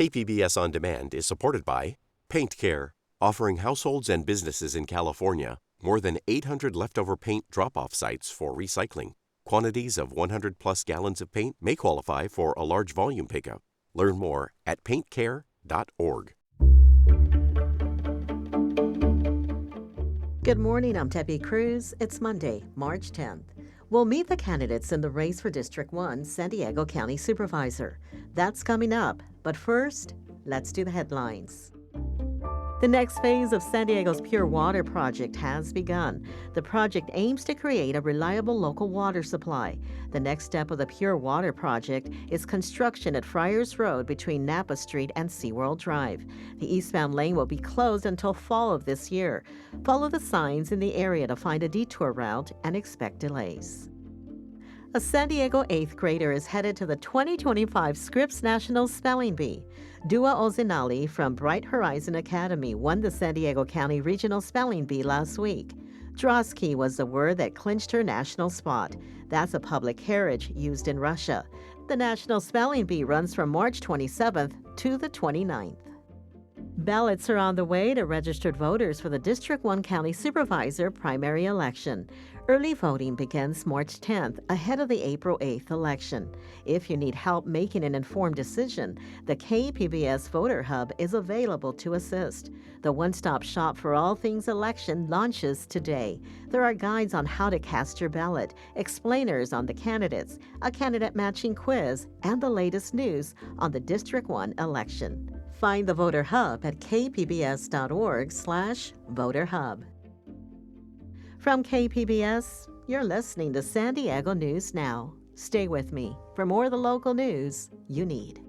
KPBS On Demand is supported by Paint Care, offering households and businesses in California more than 800 leftover paint drop-off sites for recycling. Quantities of 100-plus gallons of paint may qualify for a large volume pickup. Learn more at paintcare.org. Good morning, I'm Debbie Cruz. It's Monday, March 10th. We'll meet the candidates in the race for District 1 San Diego County Supervisor. That's coming up. But first, let's do the headlines. The next phase of San Diego's Pure Water project has begun. The project aims to create a reliable local water supply. The next step of the Pure Water project is construction at Friars Road between Napa Street and SeaWorld Drive. The eastbound lane will be closed until fall of this year. Follow the signs in the area to find a detour route and expect delays. A San Diego 8th grader is headed to the 2025 Scripps National Spelling Bee. Dua Ozinali from Bright Horizon Academy won the San Diego County Regional Spelling Bee last week. Drosky was the word that clinched her national spot. That's a public carriage used in Russia. The National Spelling Bee runs from March 27th to the 29th. Ballots are on the way to registered voters for the District 1 County Supervisor primary election. Early voting begins March 10th, ahead of the April 8th election. If you need help making an informed decision, the KPBS Voter Hub is available to assist. The one-stop shop for all things election launches today. There are guides on how to cast your ballot, explainers on the candidates, a candidate matching quiz, and the latest news on the District 1 election. Find the Voter Hub at kpbs.org/voterhub. From KPBS, you're listening to San Diego News Now. Stay with me for more of the local news you need.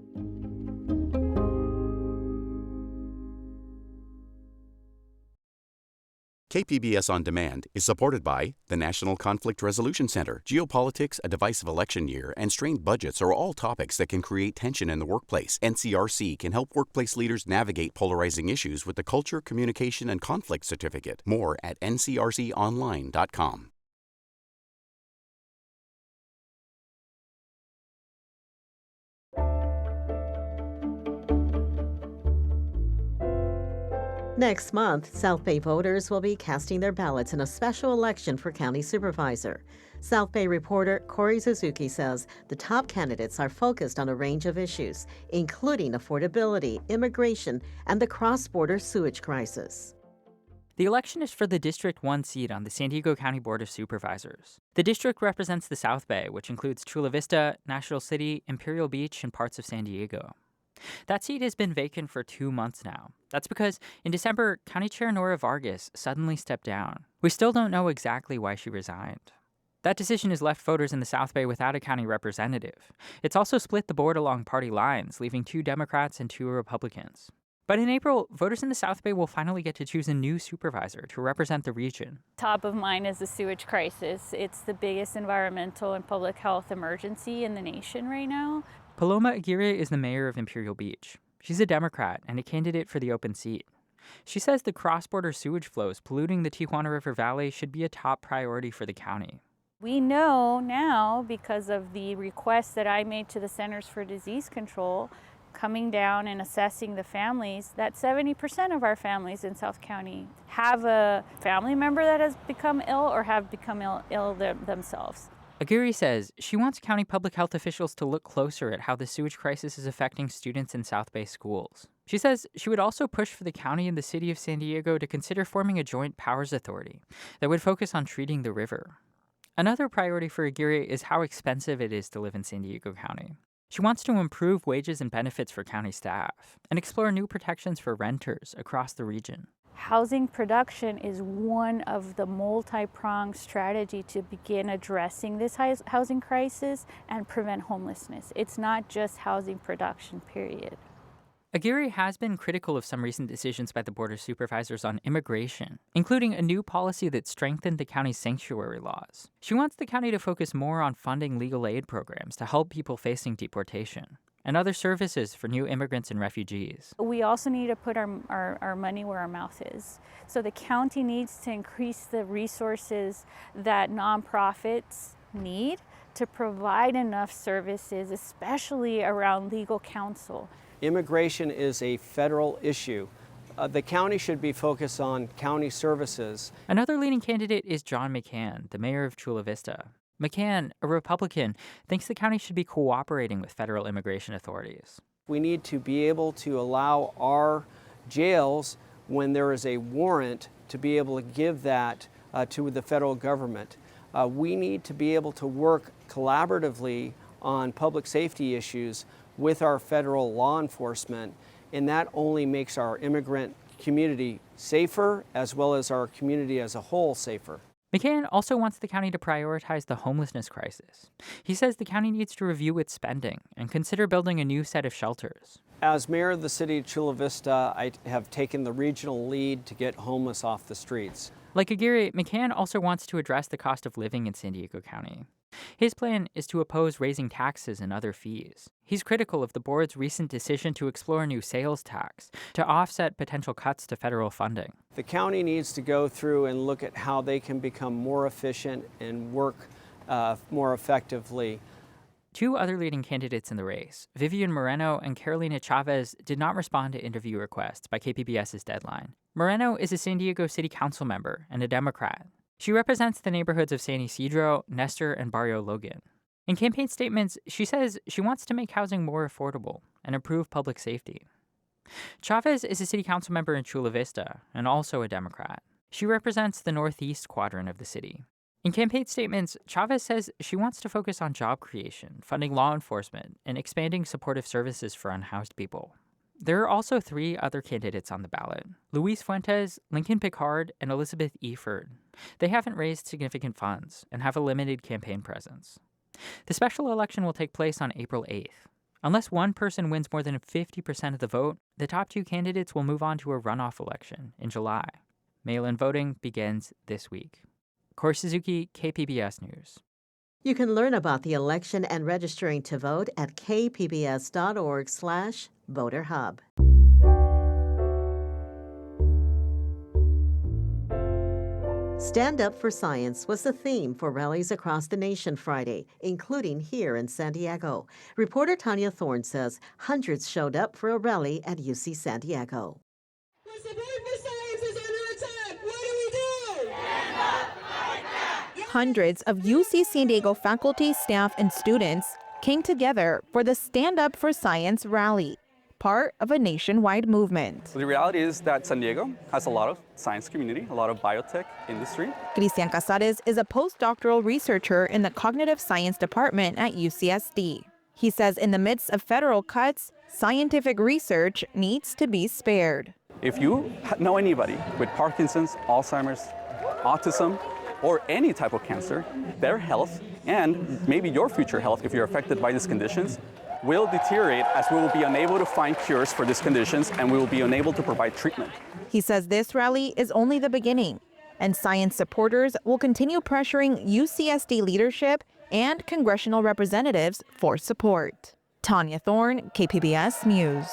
KPBS On Demand is supported by the National Conflict Resolution Center. Geopolitics, a divisive election year, and strained budgets are all topics that can create tension in the workplace. NCRC can help workplace leaders navigate polarizing issues with the Culture, Communication, and Conflict Certificate. More at ncrconline.com. Next month, South Bay voters will be casting their ballots in a special election for county supervisor. South Bay reporter Corey Suzuki says the top candidates are focused on a range of issues, including affordability, immigration, and the cross-border sewage crisis. The election is for the District 1 seat on the San Diego County Board of Supervisors. The district represents the South Bay, which includes Chula Vista, National City, Imperial Beach, and parts of San Diego. That seat has been vacant for 2 months now. That's because in December, County Chair Nora Vargas suddenly stepped down. We still don't know exactly why she resigned. That decision has left voters in the South Bay without a county representative. It's also split the board along party lines, leaving 2 Democrats and 2 Republicans. But in April, voters in the South Bay will finally get to choose a new supervisor to represent the region. Top of mind is the sewage crisis. It's the biggest environmental and public health emergency in the nation right now. Paloma Aguirre is the mayor of Imperial Beach. She's a Democrat and a candidate for the open seat. She says the cross-border sewage flows polluting the Tijuana River Valley should be a top priority for the county. We know now, because of the request that I made to the Centers for Disease Control, coming down and assessing the families, that 70% of our families in South County have a family member that has become ill or have become ill themselves. Aguirre says she wants county public health officials to look closer at how the sewage crisis is affecting students in South Bay schools. She says she would also push for the county and the city of San Diego to consider forming a joint powers authority that would focus on treating the river. Another priority for Aguirre is how expensive it is to live in San Diego County. She wants to improve wages and benefits for county staff and explore new protections for renters across the region. Housing production is one of the multi-pronged strategy to begin addressing this housing crisis and prevent homelessness. It's not just housing production, period. Aguirre has been critical of some recent decisions by the Board of Supervisors on immigration, including a new policy that strengthened the county's sanctuary laws. She wants the county to focus more on funding legal aid programs to help people facing deportation and other services for new immigrants and refugees. We also need to put our money where our mouth is. So the county needs to increase the resources that nonprofits need to provide enough services, especially around legal counsel, Immigration is a federal issue. The county should be focused on county services. Another leading candidate is John McCann, the mayor of Chula Vista. McCann, a Republican, thinks the county should be cooperating with federal immigration authorities. We need to be able to allow our jails, when there is a warrant, to be able to give that to the federal government. We need to be able to work collaboratively on public safety issues with our federal law enforcement, and that only makes our immigrant community safer, as well as our community as a whole safer. McCann also wants the county to prioritize the homelessness crisis. He says the county needs to review its spending and consider building a new set of shelters. As mayor of the city of Chula Vista, I have taken the regional lead to get homeless off the streets. Like Aguirre, McCann also wants to address the cost of living in San Diego County. His plan is to oppose raising taxes and other fees. He's critical of the board's recent decision to explore a new sales tax to offset potential cuts to federal funding. The county needs to go through and look at how they can become more efficient and work more effectively. Two other leading candidates in the race, Vivian Moreno and Carolina Chavez, did not respond to interview requests by KPBS's deadline. Moreno is a San Diego City Council member and a Democrat. She represents the neighborhoods of San Isidro, Nestor, and Barrio Logan. In campaign statements, she says she wants to make housing more affordable and improve public safety. Chavez is a city council member in Chula Vista and also a Democrat. She represents the northeast quadrant of the city. In campaign statements, Chavez says she wants to focus on job creation, funding law enforcement, and expanding supportive services for unhoused people. There are also three other candidates on the ballot: Luis Fuentes, Lincoln Picard, and Elizabeth E. Ferd. They haven't raised significant funds and have a limited campaign presence. The special election will take place on April 8th. Unless one person wins more than 50% of the vote, the top two candidates will move on to a runoff election in July. Mail-in voting begins this week. Corey Suzuki, KPBS News. You can learn about the election and registering to vote at kpbs.org/voterhub. Stand Up for Science was the theme for rallies across the nation Friday, including here in San Diego. Reporter Tanya Thorne says hundreds showed up for a rally at UC San Diego. The support for science is under attack. What do we do? Stand up like that. Hundreds of UC San Diego faculty, staff, and students came together for the Stand Up for Science rally, part of a nationwide movement. The reality is that San Diego has a lot of science community, a lot of biotech industry. Cristian Casares is a postdoctoral researcher in the Cognitive Science Department at UCSD. He says in the midst of federal cuts, scientific research needs to be spared. If you know anybody with Parkinson's, Alzheimer's, autism, or any type of cancer, their health, and maybe your future health if you're affected by these conditions, will deteriorate as we will be unable to find cures for these conditions and we will be unable to provide treatment. He says this rally is only the beginning, and science supporters will continue pressuring UCSD leadership and congressional representatives for support. Tanya Thorne, KPBS News.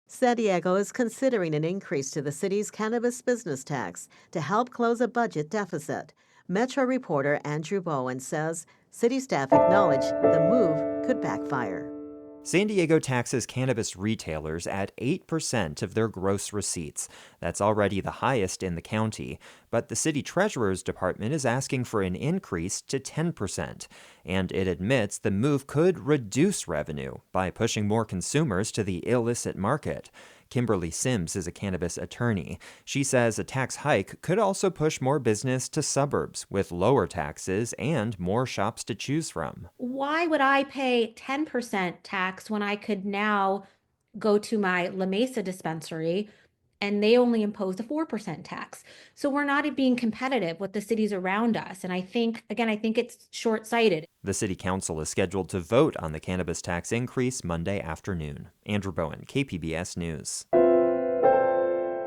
San Diego is considering an increase to the city's cannabis business tax to help close a budget deficit. Metro reporter Andrew Bowen says city staff acknowledge the move could backfire. San Diego taxes cannabis retailers at 8% of their gross receipts. That's already the highest in the county. But the city treasurer's department is asking for an increase to 10%. And it admits the move could reduce revenue by pushing more consumers to the illicit market. Kimberly Sims is a cannabis attorney. She says a tax hike could also push more business to suburbs with lower taxes and more shops to choose from. Why would I pay 10% tax when I could now go to my La Mesa dispensary and they only imposed a 4% tax? So we're not being competitive with the cities around us. And I think it's short-sighted. The city council is scheduled to vote on the cannabis tax increase Monday afternoon. Andrew Bowen, KPBS News.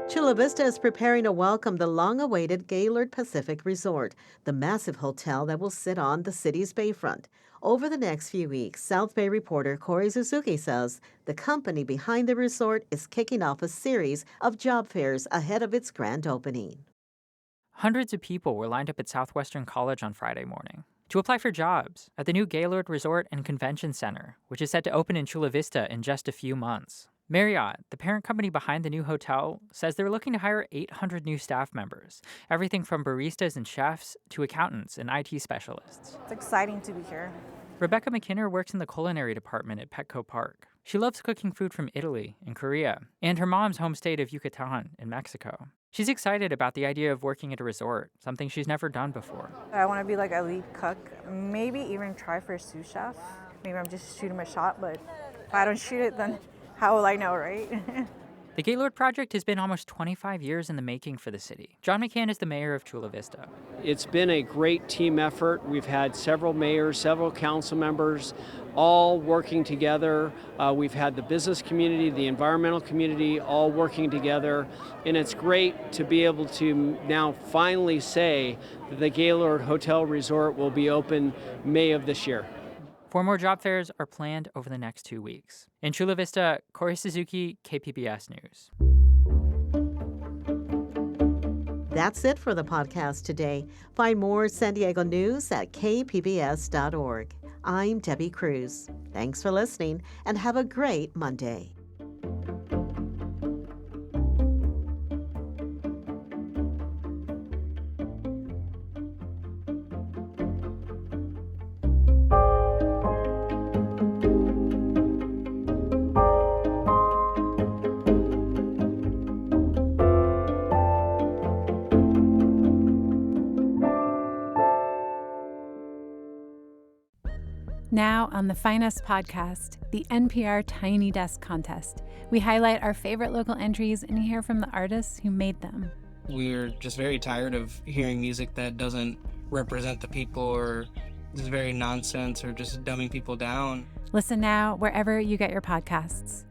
Chula Vista is preparing to welcome the long-awaited Gaylord Pacific Resort, the massive hotel that will sit on the city's bayfront. Over the next few weeks, South Bay reporter Corey Suzuki says the company behind the resort is kicking off a series of job fairs ahead of its grand opening. Hundreds of people were lined up at Southwestern College on Friday morning. to apply for jobs at the new Gaylord Resort and Convention Center, which is set to open in Chula Vista in just a few months. Marriott, the parent company behind the new hotel, says they're looking to hire 800 new staff members, everything from baristas and chefs to accountants and IT specialists. It's exciting to be here. Rebecca McKinner works in the culinary department at Petco Park. She loves cooking food from Italy and Korea, and her mom's home state of Yucatan in Mexico. She's excited about the idea of working at a resort, something she's never done before. I want to be like a lead cook, maybe even try for a sous chef. Maybe I'm just shooting my shot, but if I don't shoot it, then how will I know, right? The Gaylord project has been almost 25 years in the making for the city. John McCann is the mayor of Chula Vista. It's been a great team effort. We've had several mayors, several council members, all working together. We've had the business community, the environmental community, all working together. And it's great to be able to now finally say that the Gaylord Hotel Resort will be open May of this year. 4 more job fairs are planned over the next 2 weeks. In Chula Vista, Corey Suzuki, KPBS News. That's it for the podcast today. Find more San Diego news at kpbs.org. I'm Debbie Cruz. Thanks for listening and have a great Monday. Now on the Finest podcast, the NPR Tiny Desk Contest, we highlight our favorite local entries and hear from the artists who made them. We're just very tired of hearing music that doesn't represent the people or is very nonsense or just dumbing people down. Listen now wherever you get your podcasts.